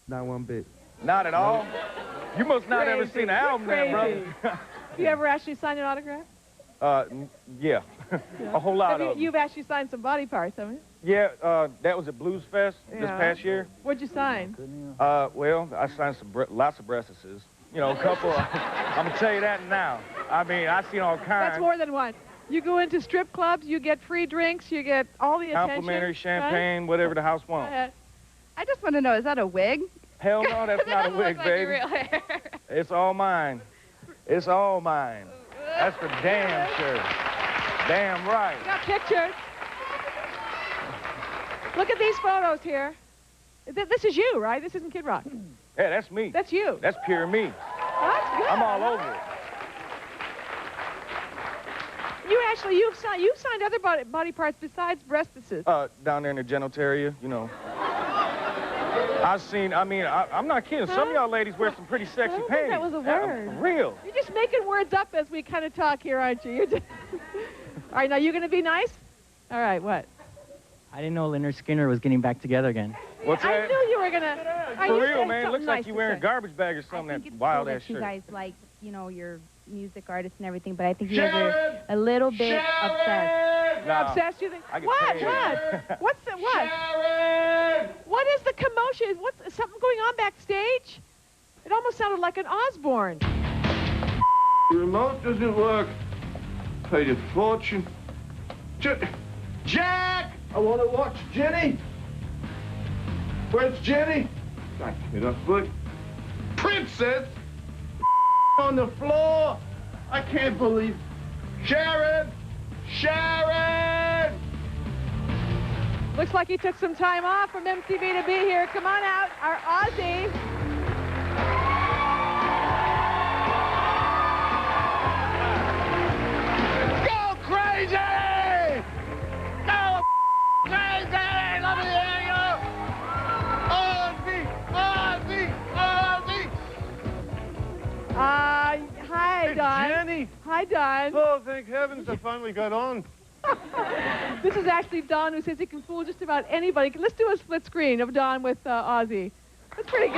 Not one bit. Not at all? You must not ever seen an album then, brother. You ever actually signed an autograph? Yeah. A whole lot of them. You've actually signed some body parts, haven't you? Yeah, that was at Blues Fest this past year. What'd you sign? Well, I signed some lots of breasts. You know, a couple. I'm gonna tell you that now. I mean, I seen all kinds. That's more than one. You go into strip clubs, you get free drinks, you get all the attention. Complimentary champagne, whatever the house wants. I just want to know, is that a wig? Hell no, that's not a wig, like baby. your real hair. It's all mine. It's all mine. That's for damn sure. Damn right. Got pictures. Look at these photos here. This is you, right? This isn't Kid Rock. Yeah, that's me. That's you. That's pure me. That's good. I'm all over it. You've signed other body parts besides breastises. Down there in the genitalia, you know. I'm not kidding. Some of y'all ladies wear some pretty sexy pants. That was a word. For real. You're just making words up as we kind of talk here, aren't you? You're just... All right, now you're going to be nice? All right, what? I didn't know Leonard Skinner was getting back together again. What's that? I knew you were going to... For real, man. It looks like you're wearing a garbage bag or something, I think that wild-ass it's cool shirt. that you guys like, you know, your music artists and everything, but I think you guys are a little bit obsessed. Nah, obsessed, you think? What? What's the what? Sharon! What is the commotion? What's something going on backstage? It almost sounded like an Osborne. The remote doesn't work. Paid a fortune. Jack! I want to watch Jenny. Where's Jenny? I can't afford. Princess! On the floor! I can't believe. Sharon! Sharon! Looks like he took some time off from MTV to be here. Come on out, our Ozzy. Go crazy! Go crazy! Let me hear you! Ozzy! Ozzy! Ozzy! Hi, Don. Jenny! Hi, Don. Oh, thank heavens I finally got on. This is actually Don, who says he can fool just about anybody. Let's do a split screen of Don with Ozzy. That's pretty good.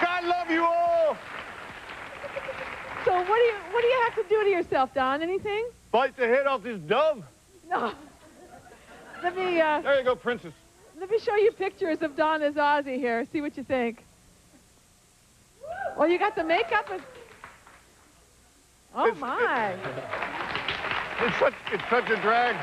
God love you all! So what do you have to do to yourself, Don? Anything? Bite the head off this dove. No. Let me There you go, princess. let me show you pictures of Don as Ozzy here. See what you think. Well, you got the makeup and... Oh, my. It's such a drag.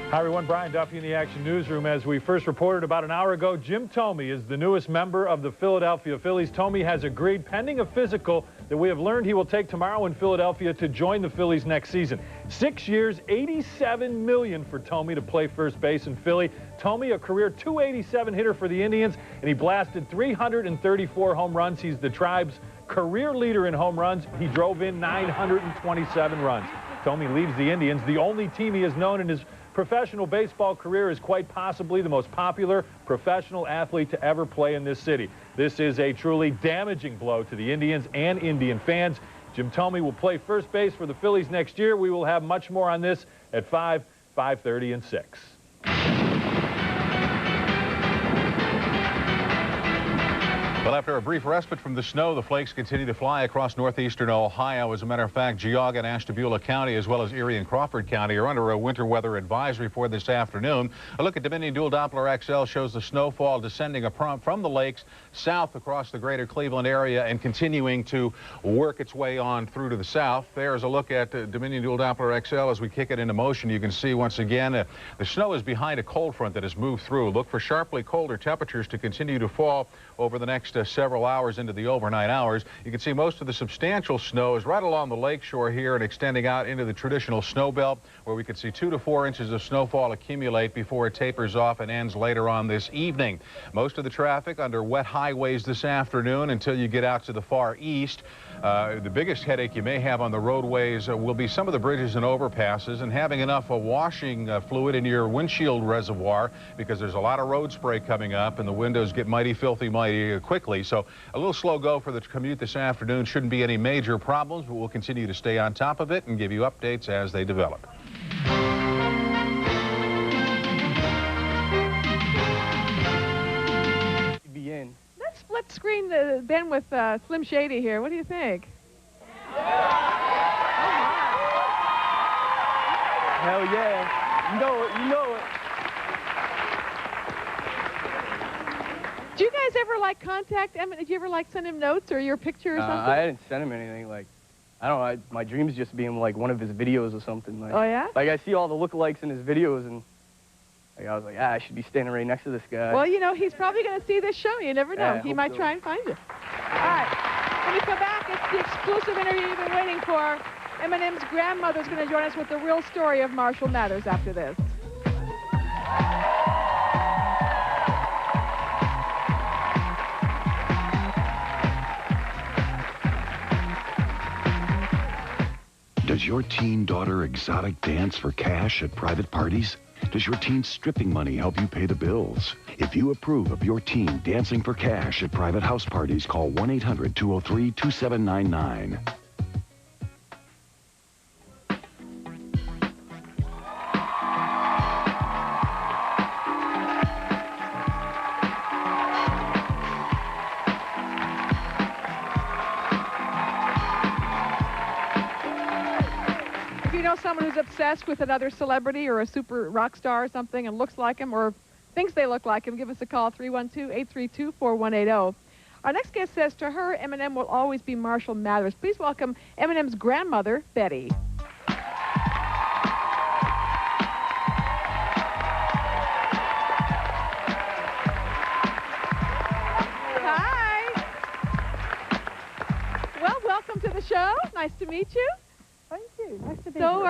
Hi, everyone. Brian Duffy in the Action Newsroom. As we first reported about an hour ago, Jim Thome is the newest member of the Philadelphia Phillies. Thome has agreed, pending a physical that we have learned he will take tomorrow in Philadelphia, to join the Phillies next season. 6 years, $87 million for Thome to play first base in Philly. Thome, a career .287 hitter for the Indians, and he blasted 334 home runs. He's the Tribe's career leader in home runs. He drove in 927 runs. Thome leaves the Indians, the only team he has known in his professional baseball career, is quite possibly the most popular professional athlete to ever play in this city. This is a truly damaging blow to the Indians and Indian fans. Jim Thome will play first base for the Phillies next year. We will have much more on this at 5, 5:30, and 6. Well, after a brief respite from the snow, the flakes continue to fly across northeastern Ohio. As a matter of fact, Geauga and Ashtabula County, as well as Erie and Crawford County, are under a winter weather advisory for this afternoon. A look at Dominion Dual Doppler XL shows the snowfall descending from the lakes south across the greater Cleveland area and continuing to work its way on through to the south. There's a look at Dominion Dual Doppler XL as we kick it into motion. You can see once again the snow is behind a cold front that has moved through. Look for sharply colder temperatures to continue to fall over the next several hours into the overnight hours. You can see most of the substantial snow is right along the lakeshore here and extending out into the traditional snow belt, where we could see 2 to 4 inches of snowfall accumulate before it tapers off and ends later on this evening. Most of the traffic under wet highways this afternoon until you get out to the far east. The biggest headache you may have on the roadways will be some of the bridges and overpasses, and having enough washing fluid in your windshield reservoir, because there's a lot of road spray coming up and the windows get mighty filthy mighty quick. quickly. So a little slow go for the commute this afternoon. Shouldn't be any major problems, but we'll continue to stay on top of it and give you updates as they develop. Let's split screen Ben with Slim Shady here. What do you think? Hell yeah. You know it. You know it. Do you guys ever like contact Eminem? Did you ever like send him notes or your picture or something? I didn't send him anything. Like, I don't know. My dreams just being like one of his videos or something. Like, oh yeah? Like I see all the lookalikes in his videos and like I was like, I should be standing right next to this guy. Well, you know, he's probably going to see this show. You never know. Yeah, He might try and find you. All right. When we come back, it's the exclusive interview you've been waiting for. Eminem's grandmother's going to join us with the real story of Marshall Mathers after this. Does your teen daughter exotic dance for cash at private parties? Does your teen's stripping money help you pay the bills? If you approve of your teen dancing for cash at private house parties, call 1-800-203-2799. If you know someone who's obsessed with another celebrity or a super rock star or something and looks like him or thinks they look like him, give us a call, 312-832-4180. Our next guest says to her, Eminem will always be Marshall Mathers. Please welcome Eminem's grandmother, Betty. Hi. Well, welcome to the show. Nice to meet you. Thank you. Nice to be So here.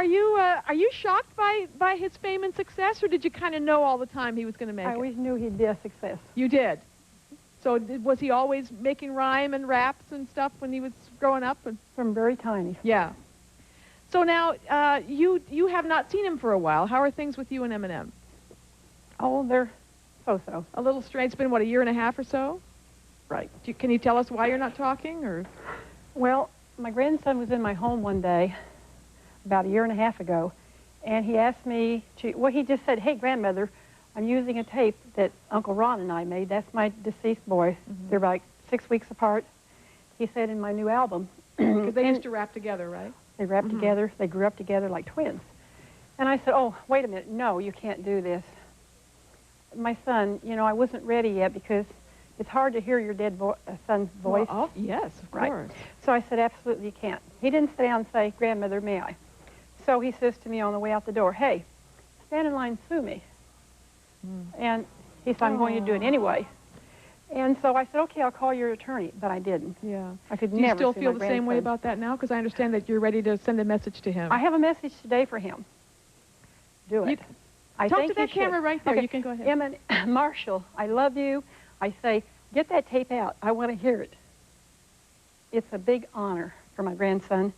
are you shocked by his fame and success, or did you kind of know all the time he was going to make I it? always knew he'd be a success. You did. So was he always making rhyme and raps and stuff when he was growing up? From very tiny. Yeah. So now you have not seen him for a while. How are things with you and Eminem? Oh, they're so-so. A little strange. It's been what, a year and a half or so? Right. Can you tell us why you're not talking, or? Well, my grandson was in my home one day about a year and a half ago, and he asked me to, well, he just said, hey, grandmother, I'm using a tape that Uncle Ron and I made. That's my deceased boy. Mm-hmm. They're like 6 weeks apart. He said in my new album. Because they used to rap together, right? They rapped together. They grew up together like twins. And I said, oh, wait a minute. No, you can't do this. My son, you know, I wasn't ready yet because it's hard to hear your dead son's voice. Well, oh, yes, of course. Right. So I said, absolutely you can't. He didn't sit down and say, grandmother, may I? So he says to me on the way out the door, hey, stand in line, sue me. And he said, I'm going to do it anyway. And so I said, okay, I'll call your attorney. But I didn't. Yeah. I could Do you never still see feel my the same way grandson. about that now? Because I understand that you're ready to send a message to him. I have a message today for him. Do it. I Talk think to that you should. camera right there. Okay. You can go ahead. Emma, Marshall, I love you. I say, get that tape out. I want to hear it. It's a big honor for my grandson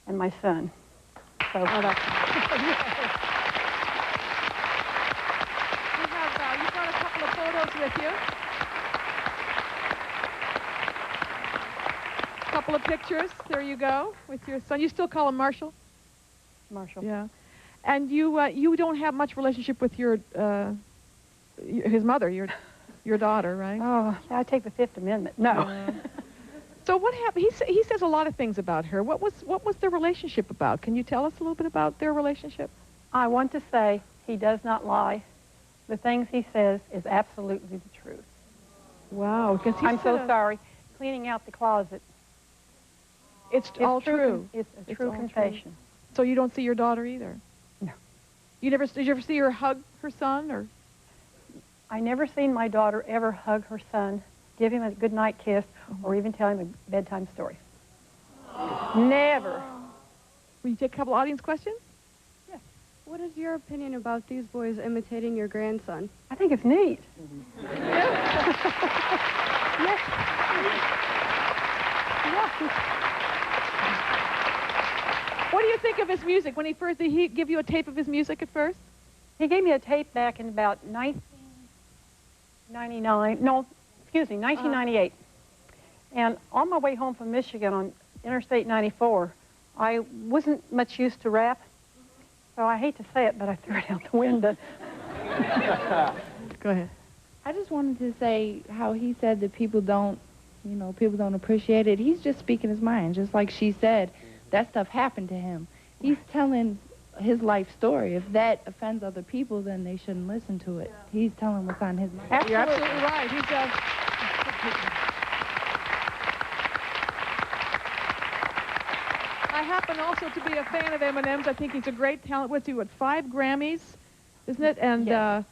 and my son. So, Oh, that's you brought a couple of photos with you. A couple of pictures. There you go with your son. You still call him Marshall? Marshall. Yeah. And you don't have much relationship with your his mother, your daughter, right? Oh, I take the Fifth Amendment. No. So what happened? He says a lot of things about her. What was their relationship about? Can you tell us a little bit about their relationship? I want to say he does not lie. The things he says is absolutely the truth. Wow. I'm so sorry. Cleaning out the closet. It's all true. It's a It's true all confession. true. So you don't see your daughter either? No. Did you ever see her hug her son, or? I never seen my daughter ever hug her son, give him a good night kiss, or even tell him a bedtime story. Never. Will you take a couple audience questions? Yes. What is your opinion about these boys imitating your grandson? I think it's neat. What do you think of his music? Did he give you a tape of his music at first? He gave me a tape back in about 1999. No, excuse me, 1998. And on my way home from Michigan on Interstate 94, I wasn't much used to rap. So I hate to say it, but I threw it out the window. Go ahead. I just wanted to say how he said that people don't, you know, people don't appreciate it. He's just speaking his mind, just like she said. That stuff happened to him. He's telling his life story. If that offends other people, then they shouldn't listen to it. He's telling what's on his mind. Absolutely. You're absolutely right. He's I happen also to be a fan of Eminem's. I think he's a great talent. What's he, what, 5 Grammys, isn't it? And, yes.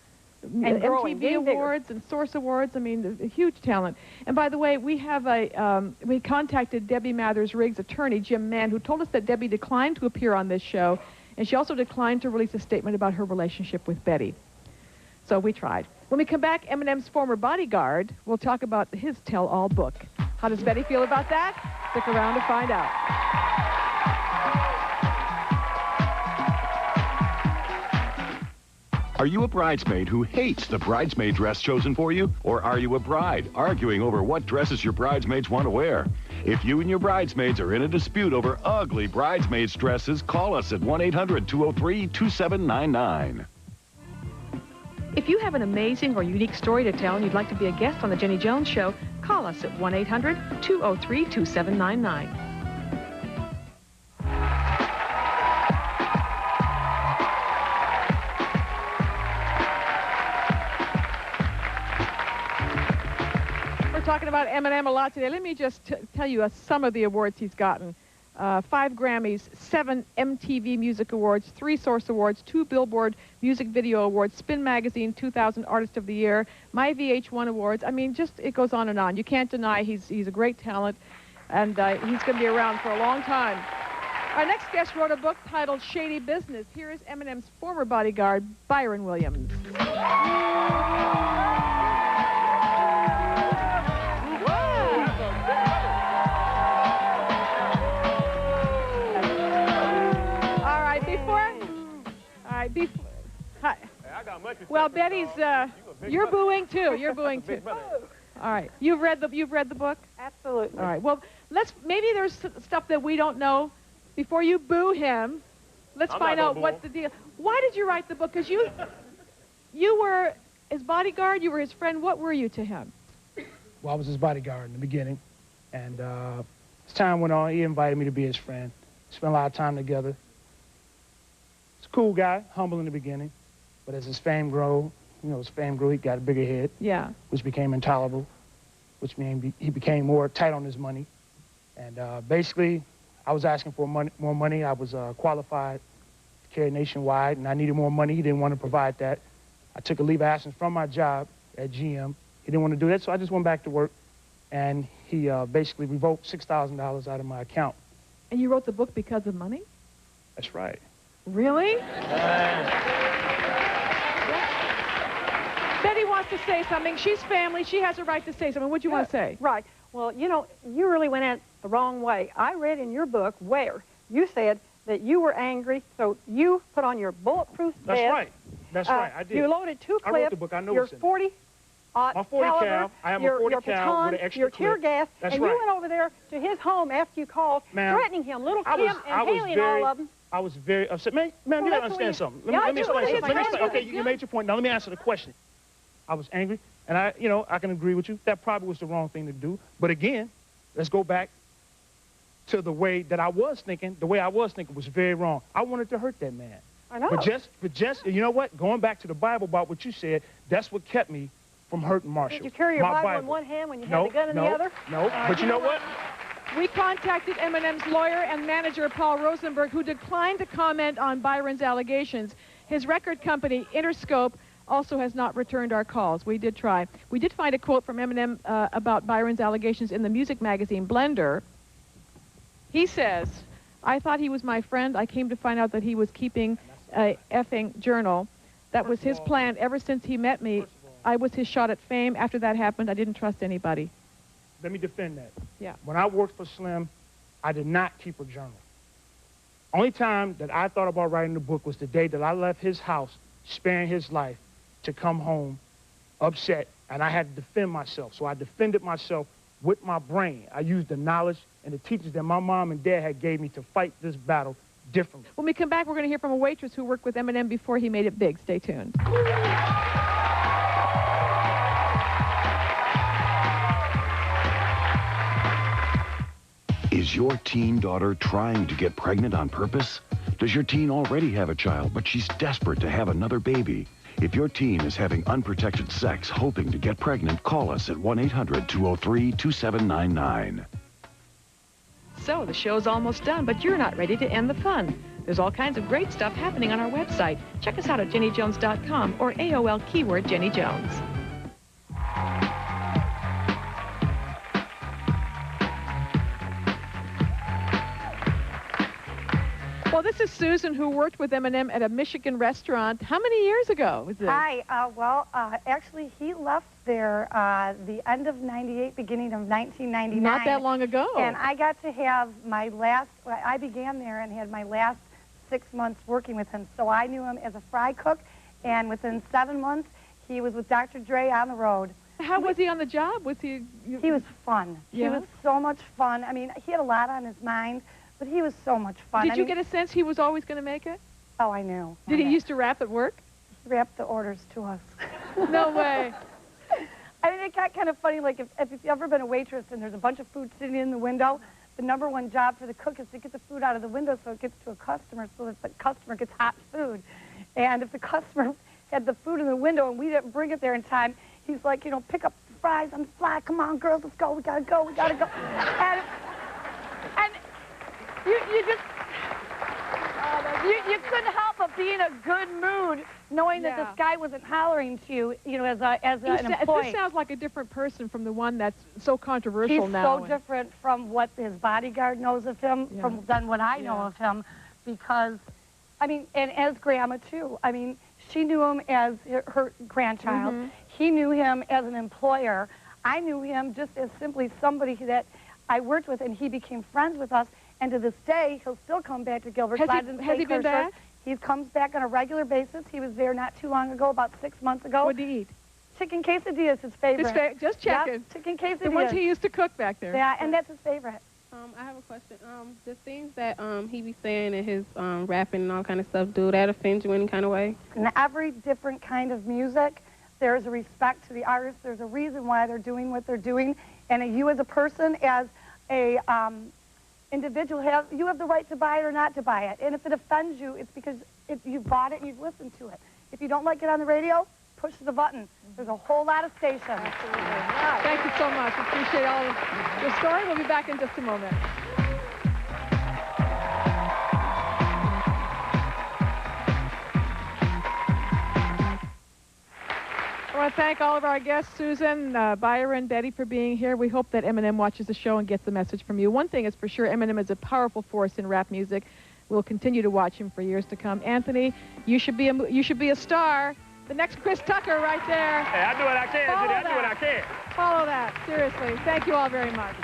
And growing, MTV Awards and Source Awards. I mean, a huge talent. And by the way, we have we contacted Debbie Mathers-Riggs' attorney, Jim Mann, who told us that Debbie declined to appear on this show, and she also declined to release a statement about her relationship with Betty. So we tried. When we come back, Eminem's former bodyguard will talk about his tell-all book. How does Betty feel about that? Stick around to find out. Are you a bridesmaid who hates the bridesmaid dress chosen for you? Or are you a bride arguing over what dresses your bridesmaids want to wear? If you and your bridesmaids are in a dispute over ugly bridesmaids dresses, call us at 1-800-203-2799. If you have an amazing or unique story to tell and you'd like to be a guest on The Jenny Jones Show, call us at 1-800-203-2799. Talking about Eminem a lot today. Let me just tell you some of the awards he's gotten. 5 Grammys, 7 MTV Music Awards, 3 Source Awards, 2 Billboard Music Video Awards, Spin Magazine 2000 Artist of the Year, My VH1 Awards. I mean, just it goes on and on. You can't deny he's a great talent, and he's going to be around for a long time. Our next guest wrote a book titled Shady Business. Here is Eminem's former bodyguard, Byron Williams. Hi. Well, Betty's. You're booing too. You're booing too. All right. You've read the book? Absolutely. All right. Well, maybe there's stuff that we don't know. Before you boo him, let's find out what the deal. Why did you write the book? Because you were his bodyguard. You were his friend. What were you to him? Well, I was his bodyguard in the beginning, and as time went on, he invited me to be his friend. Spent a lot of time together. Cool guy, humble in the beginning, but as his fame grew, he got a bigger head. Yeah. Which became intolerable, which means he became more tight on his money. And basically, I was asking for more money. I was qualified to carry nationwide, and I needed more money. He didn't want to provide that. I took a leave of absence from my job at GM. He didn't want to do that, so I just went back to work, and he basically revoked $6,000 out of my account. And you wrote the book because of money? That's right. Really? Betty wants to say something. She's family. She has a right to say something. What do you want to say? Right. Well, you know, you really went at it the wrong way. I read in your book where you said that you were angry, so you put on your bulletproof vest. That's right. That's right. I did. You loaded 2 clips. I wrote the book. I know your 40 my 40 caliber, cal. I have your, a 40 your cal baton, with an extra your tear clip. gas, That's and right. you went over there to his home after you called, threatening him, little Kim and Haley and all of them. I was very upset. Ma'am, you gotta understand something. Let me explain something. Let me explain. Okay, you made your point. Now let me answer the question. I was angry, and I can agree with you. That probably was the wrong thing to do. But again, let's go back to the way that I was thinking. The way I was thinking was very wrong. I wanted to hurt that man. I know. But just, you know what? Going back to the Bible about what you said, that's what kept me from hurting Marshall. Did you carry your Bible in one hand when you had the gun in the other? No, but you know what? We contacted Eminem's lawyer and manager, Paul Rosenberg, who declined to comment on Byron's allegations. His record company, Interscope, also has not returned our calls. We did try. We did find a quote from Eminem about Byron's allegations in the music magazine Blender. He says, "I thought he was my friend. I came to find out that he was keeping a effing journal. That was his plan ever since he met me. I was his shot at fame. After that happened, I didn't trust anybody." Let me defend that. Yeah. When I worked for Slim, I did not keep a journal. Only time that I thought about writing the book was the day that I left his house, sparing his life, to come home upset and I had to defend myself. So I defended myself with my brain. I used the knowledge and the teachers that my mom and dad had gave me to fight this battle differently. When we come back, we're going to hear from a waitress who worked with Eminem before he made it big. Stay tuned. Is your teen daughter trying to get pregnant on purpose? Does your teen already have a child, but she's desperate to have another baby? If your teen is having unprotected sex, hoping to get pregnant, call us at 1-800-203-2799. So the show's almost done, but you're not ready to end the fun. There's all kinds of great stuff happening on our website. Check us out at jennyjones.com or AOL keyword Jenny Jones. Well, this is Susan, who worked with Eminem at a Michigan restaurant. How many years ago was this? Hi. Actually, he left there the end of '98, beginning of 1999. Not that long ago. And I got to have my last, I began there and had my last 6 months working with him. So I knew him as a fry cook, and within 7 months, he was with Dr. Dre on the road. How was he on the job? Was he? He was fun. Yeah? He was so much fun. I mean, he had a lot on his mind, but he was so much fun. Did you get a sense he was always going to make it? Oh, I knew. Did he used to rap at work? He rapped the orders to us. No way. I mean, it got kind of funny, like if you've ever been a waitress and there's a bunch of food sitting in the window, the #1 job for the cook is to get the food out of the window so it gets to a customer so that the customer gets hot food. And if the customer had the food in the window and we didn't bring it there in time, he's like, you know, pick up the fries on the fly. Come on, girls, let's go. We got to go. We got to go. And you just... You couldn't help but be in a good mood knowing that this guy wasn't hollering to you, you know, as an employee. This sounds like a different person from the one that's so controversial now. He's so different from what his bodyguard knows of him than what I know of him, because, I mean, and as Grandma, too. I mean, she knew him as her grandchild. Mm-hmm. He knew him as an employer. I knew him just as simply somebody that I worked with, and he became friends with us. And to this day, he'll still come back to Gilbert. Has he been back? He comes back on a regular basis. He was there not too long ago, about 6 months ago. What did he eat? Chicken quesadillas, his favorite. Just checking. Yep, chicken quesadillas. The ones he used to cook back there. Yeah, and that's his favorite. I have a question. The things that he be saying in his rapping and all kind of stuff, do that offend you in any kind of way? In every different kind of music, there's a respect to the artist. There's a reason why they're doing what they're doing. And you as a person, as a individual, you have the right to buy it or not to buy it. And if it offends you, it's because you bought it and you've listened to it. If you don't like it on the radio, push the button. There's a whole lot of stations. Absolutely. Thank you so much. Appreciate all of your story. We'll be back in just a moment. I want to thank all of our guests, Susan, Byron, Betty, for being here. We hope that Eminem watches the show and gets the message from you. One thing is for sure, Eminem is a powerful force in rap music. We'll continue to watch him for years to come. Anthony, you should be a star. The next Chris Tucker right there. Hey, I do what I can, Judy. I do what I can. Follow that. Seriously. Thank you all very much.